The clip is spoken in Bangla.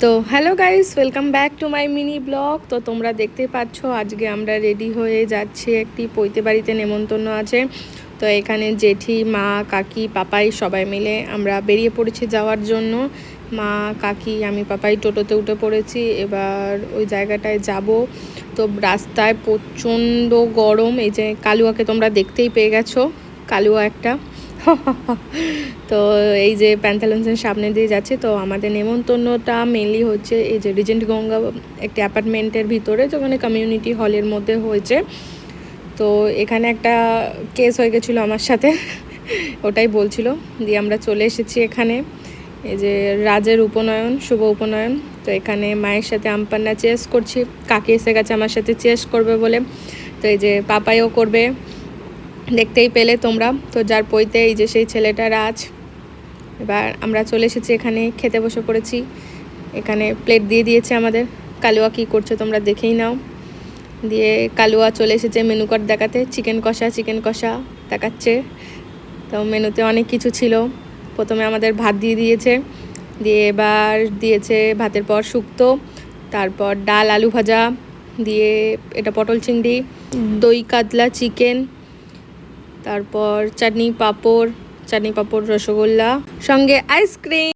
তো hello guys, welcome back to my mini blog. তো তোমরা দেখতে পাচ্ছ আজকে আমরা রেডি হয়ে যাচ্ছি, একটি পৈতে বাড়িতে নেমন্তন্ন আছে। তো এখানে জেঠি, মা, কাকি, পাপাই সবাই মিলে আমরা বেরিয়ে পড়েছি যাওয়ার জন্য। মা, কাকি, আমি, পাপাই টোটোতে উঠে পড়েছি। এবার ওই জায়গাটায় যাব। তো রাস্তায় প্রচণ্ড গরম। এই যে কালুয়াকে তোমরা দেখতেই পেয়ে গেছো, কালুয়া একটা। তো এই যে প্যান্থালন্সের সামনে দিয়ে যাচ্ছে। তো আমাদের নেমন্তন্নটা মেনলি হচ্ছে এই যে রিজেন্ট গঙ্গা একটি অ্যাপার্টমেন্টের ভিতরে, যেখানে কমিউনিটি হলের মধ্যে হয়েছে। তো এখানে একটা কেস হয়ে গেছিলো আমার সাথে, ওটাই বলছিল। দিয়ে আমরা চলে এসেছি এখানে। এই যে রাজের উপনয়ন, শুভ উপনয়ন। তো এখানে মায়ের সাথে আমপান্না চেস করছি। কাকি এসে গেছে আমার সাথে চেস করবে বলে। তো এই যে পাপাইও করবে, দেখতেই পেলে তোমরা। তো যার পৈতে এই যে সেই ছেলেটা রাজ। এবার আমরা চলে এসেছি এখানে, খেতে বসে পড়েছি। এখানে প্লেট দিয়ে দিয়েছে আমাদের। কালুয়া কী করছে তোমরা দেখেই নাও। দিয়ে কালুয়া চলে এসেছে মেনু কার্ড দেখাতে, চিকেন কষা দেখাচ্ছে। তো মেনুতে অনেক কিছু ছিল। প্রথমে আমাদের ভাত দিয়ে দিয়েছে, দিয়ে এবার দিয়েছে ভাতের পর শুক্তো, তারপর ডাল আলু ভাজা, দিয়ে এটা পটল চিংড়ি, দই কাতলা চিকেন, তারপর চাটনি পাঁপড় রসগোল্লা, সঙ্গে আইসক্রিম।